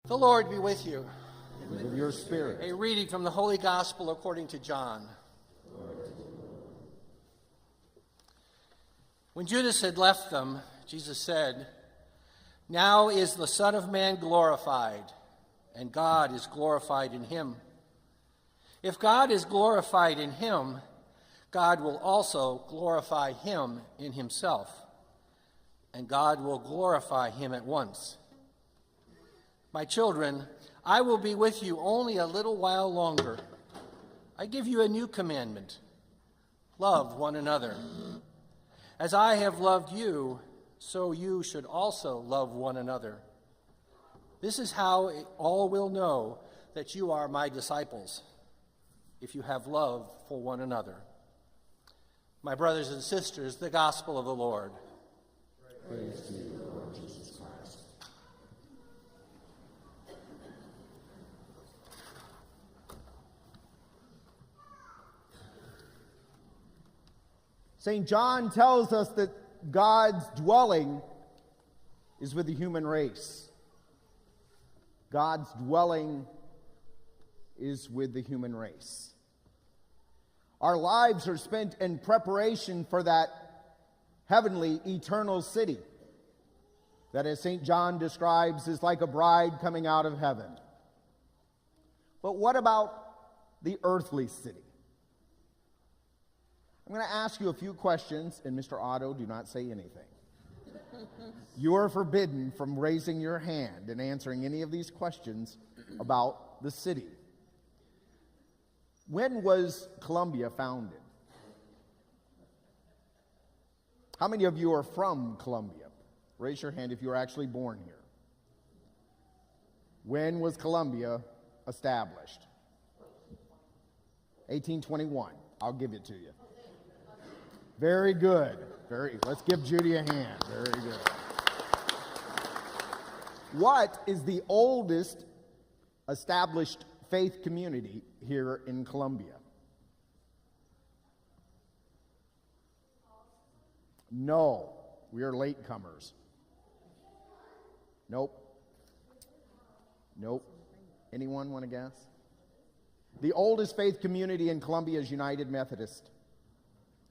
The Lord be with you. And with your spirit. A reading from the Holy Gospel according to John. When Judas had left them, Jesus said, "Now is the Son of Man glorified, and God is glorified in him. If God is glorified in him, God will also glorify him in himself, and God will glorify him at once. My children, I will be with you only a little while longer. I give you a new commandment. Love one another. As I have loved you, so you should also love one another. This is how all will know that you are my disciples, if you have love for one another." My brothers and sisters, the gospel of the Lord. Praise to you, Lord Jesus Christ. St. John tells us that God's dwelling is with the human race. God's dwelling is with the human race. Our lives are spent in preparation for that heavenly, eternal city that, as St. John describes, is like a bride coming out of heaven. But what about the earthly city? I'm going to ask you a few questions, and Mr. Otto, do not say anything. You are forbidden from raising your hand and answering any of these questions about the city. When was Columbia founded? How many of you are from Columbia? Raise your hand if you were actually born here. When was Columbia established? 1821. I'll give it to you. Very good. Let's give Judy a hand. Very good. What is the oldest established faith community here in Columbia? No, we are latecomers. Nope. Anyone want to guess? The oldest faith community in Columbia is United Methodist.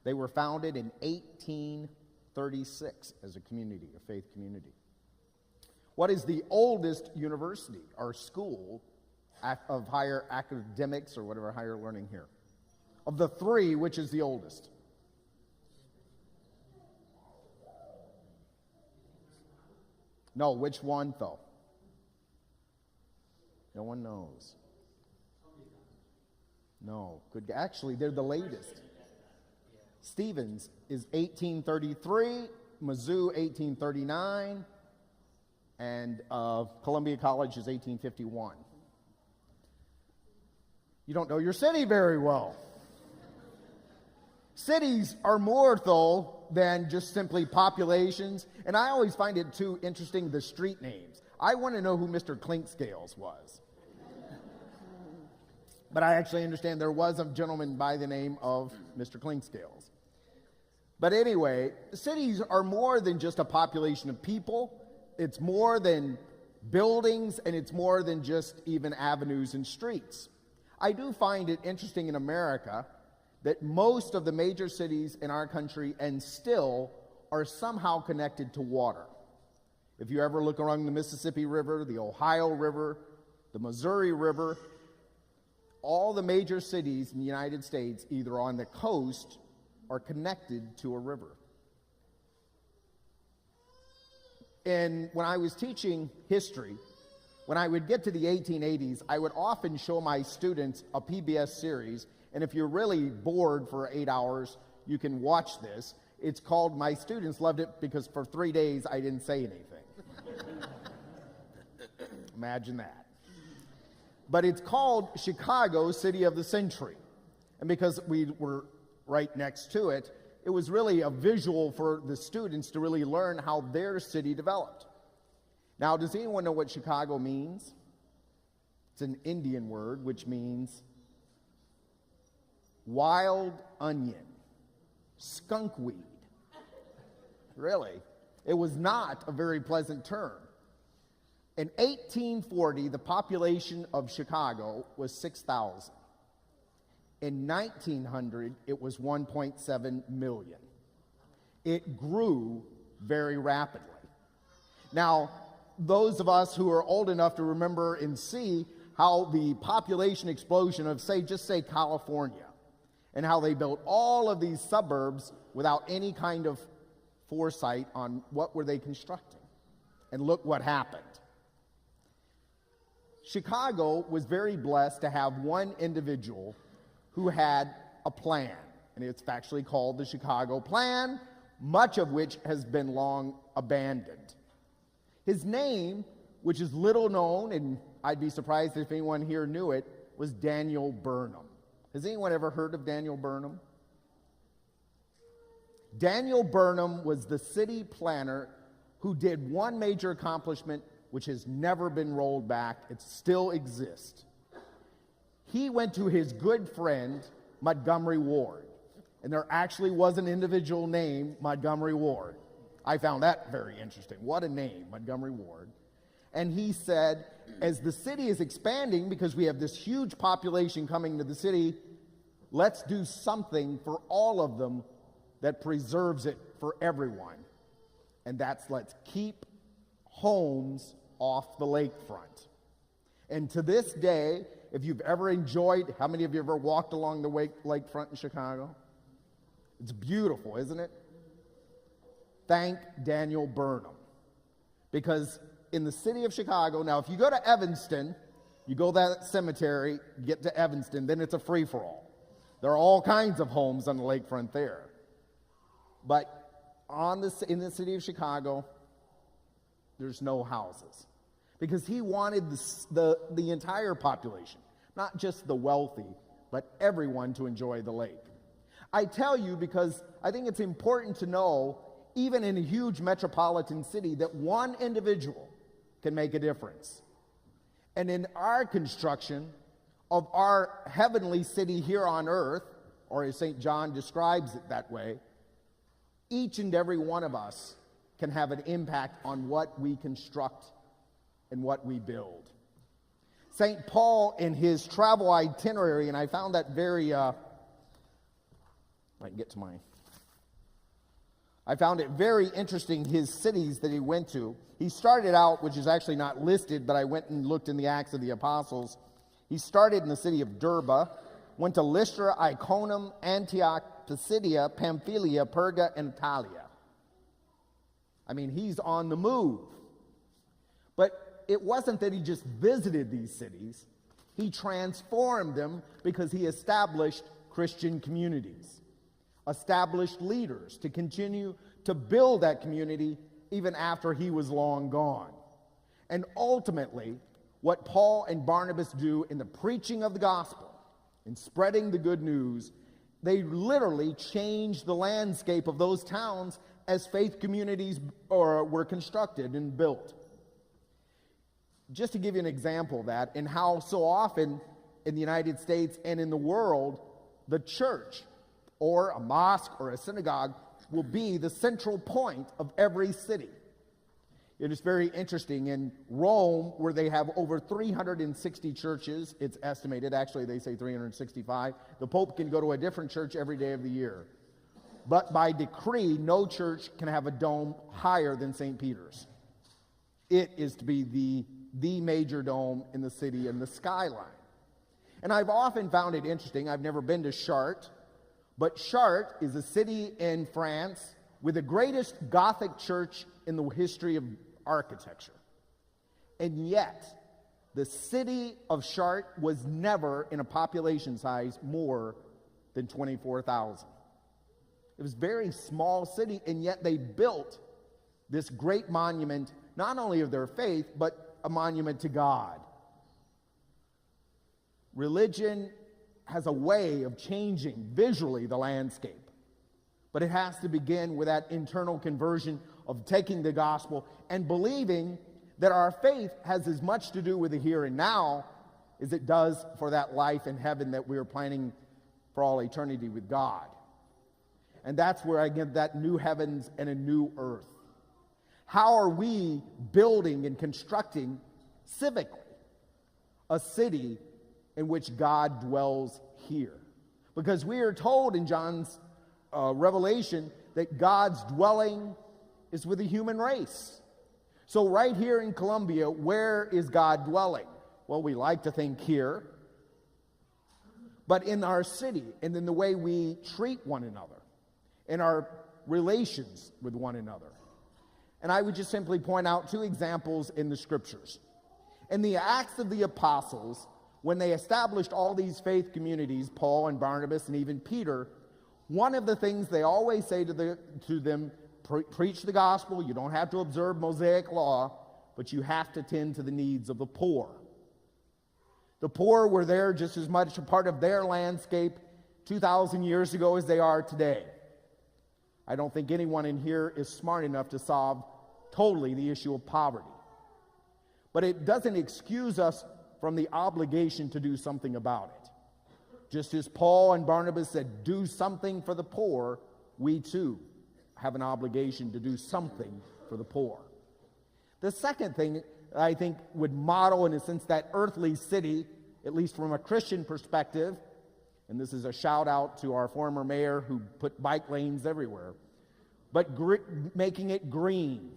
They were founded in 1836 as a community, a faith community. What is the oldest university or school of higher academics or whatever higher learning here? Of the three, which is the oldest? No, which one though? No one knows. No, actually they're the latest. Stevens is 1833, Mizzou 1839, and Columbia College is 1851. You don't know your city very well. Cities are more, though, than just simply populations, and I always find it too interesting, the street names. I want to know who Mr. Clinkscales was. But I actually understand there was a gentleman by the name of Mr. Clinkscales. But anyway, cities are more than just a population of people. It's more than buildings, and it's more than just even avenues and streets. I do find it interesting in America that most of the major cities in our country and still are somehow connected to water. If you ever look along the Mississippi River, the Ohio River, the Missouri River, all the major cities in the United States, either on the coast are connected to a river. And when I was teaching history, when I would get to the 1880s, I would often show my students a PBS series, and if you're really bored for 8 hours, you can watch this. It's called, my students loved it because for 3 days I didn't say anything. Imagine that. But it's called Chicago, City of the Century. And because we were right next to it, it was really a visual for the students to really learn how their city developed. Now, does anyone know what Chicago means? It's an Indian word, which means wild onion, skunkweed. Really, it was not a very pleasant term. In 1840, the population of Chicago was 6,000. In 1900, it was 1.7 million. It grew very rapidly. Now, those of us who are old enough to remember and see how the population explosion of, say California, and how they built all of these suburbs without any kind of foresight on what were they constructing. And look what happened. Chicago was very blessed to have one individual who had a plan, and it's actually called the Chicago Plan, much of which has been long abandoned. His name, which is little known, and I'd be surprised if anyone here knew it, was Daniel Burnham. Has anyone ever heard of Daniel Burnham? Daniel Burnham was the city planner who did one major accomplishment which has never been rolled back. It still exists. He went to his good friend, Montgomery Ward. And there actually was an individual named Montgomery Ward. I found that very interesting. What a name, Montgomery Ward. And he said, as the city is expanding, because we have this huge population coming to the city, let's do something for all of them that preserves it for everyone. And that's, let's keep homes off the lakefront. And to this day, if you've ever enjoyed, how many of you ever walked along the lakefront in Chicago? It's beautiful, isn't it? Thank Daniel Burnham. Because in the city of Chicago, now if you go to Evanston, you go to that cemetery, get to Evanston, then it's a free-for-all. There are all kinds of homes on the lakefront there. But in the city of Chicago, there's no houses. Because he wanted the entire population, not just the wealthy, but everyone to enjoy the lake. I tell you because I think it's important to know, even in a huge metropolitan city, that one individual can make a difference. And in our construction of our heavenly city here on earth, or as St. John describes it that way, each and every one of us can have an impact on what we construct and what we build. St. Paul, in his travel itinerary, and I found that very, I found it very interesting, his cities that he went to. He started out, which is actually not listed, but I went and looked in the Acts of the Apostles. He started in the city of Derbe, went to Lystra, Iconium, Antioch, Pisidia, Pamphylia, Perga, and Attalia. I mean, he's on the move. But it wasn't that he just visited these cities. He transformed them because he established Christian communities, established leaders to continue to build that community even after he was long gone. And ultimately, what Paul and Barnabas do in the preaching of the gospel, in spreading the good news, they literally changed the landscape of those towns as faith communities were constructed and built. Just to give you an example of that, and how so often in the United States and in the world, the church or a mosque or a synagogue will be the central point of every city. It is very interesting. In Rome, where they have over 360 churches, it's estimated, actually they say 365, the Pope can go to a different church every day of the year. But by decree, no church can have a dome higher than St. Peter's. It is to be the major dome in the city and the skyline. And I've often found it interesting. I've never been to Chartres, but Chartres is a city in France with the greatest Gothic church in the history of architecture. And yet, the city of Chartres was never in a population size more than 24,000. It was a very small city, and yet they built this great monument, not only of their faith, but a monument to God. Religion has a way of changing visually the landscape, but it has to begin with that internal conversion of taking the gospel and believing that our faith has as much to do with the here and now as it does for that life in heaven that we are planning for all eternity with God. And that's where I get that new heavens and a new earth. How are we building and constructing civically, a city in which God dwells here. Because we are told in John's Revelation that God's dwelling is with the human race. So right here in Columbia, where is God dwelling? Well, we like to think here, but in our city and in the way we treat one another, in our relations with one another. And I would just simply point out two examples in the scriptures. In the Acts of the Apostles, when they established all these faith communities, Paul and Barnabas and even Peter, one of the things they always say to them, preach the gospel, you don't have to observe Mosaic law, but you have to tend to the needs of the poor. The poor were there just as much a part of their landscape 2,000 years ago as they are today. I don't think anyone in here is smart enough to solve totally the issue of poverty. But it doesn't excuse us from the obligation to do something about it. Just as Paul and Barnabas said, do something for the poor, we too have an obligation to do something for the poor. The second thing I think would model, in a sense, that earthly city, at least from a Christian perspective, and this is a shout out to our former mayor who put bike lanes everywhere, but making it green.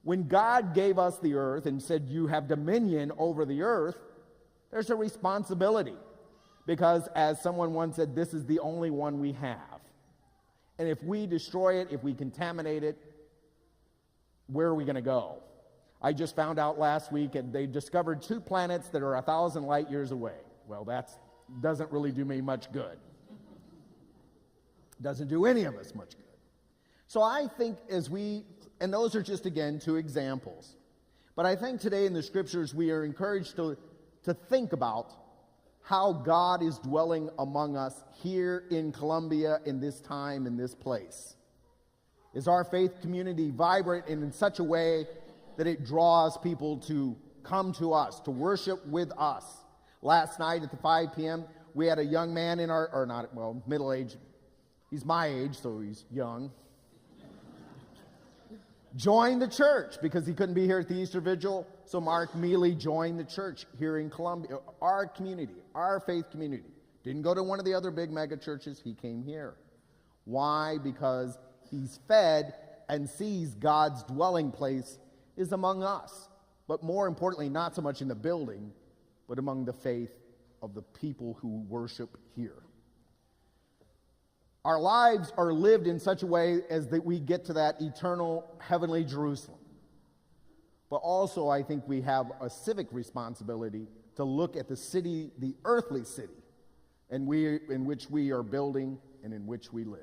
When God gave us the earth and said, you have dominion over the earth, there's a responsibility. Because as someone once said, this is the only one we have. And if we destroy it, if we contaminate it, where are we going to go? I just found out last week that they discovered 2 planets that are 1,000 light years away. Well, that doesn't really do me much good. Doesn't do any of us much good. So I think and those are just, again, 2 examples. But I think today in the scriptures we are encouraged to think about how God is dwelling among us here in Columbia in this time, in this place. Is our faith community vibrant and in such a way that it draws people to come to us, to worship with us? Last night at the 5 p.m., we had a young man in middle age. He's my age, so he's young. Joined the church because he couldn't be here at the Easter Vigil. So Mark Mealy joined the church here in Columbia, our community, our faith community. Didn't go to one of the other big mega churches. He came here. Why? Because he's fed and sees God's dwelling place is among us. But more importantly, not so much in the building, but among the faith of the people who worship here. Our lives are lived in such a way as that we get to that eternal heavenly Jerusalem. But also, I think we have a civic responsibility to look at the city, the earthly city, in which we are building and in which we live.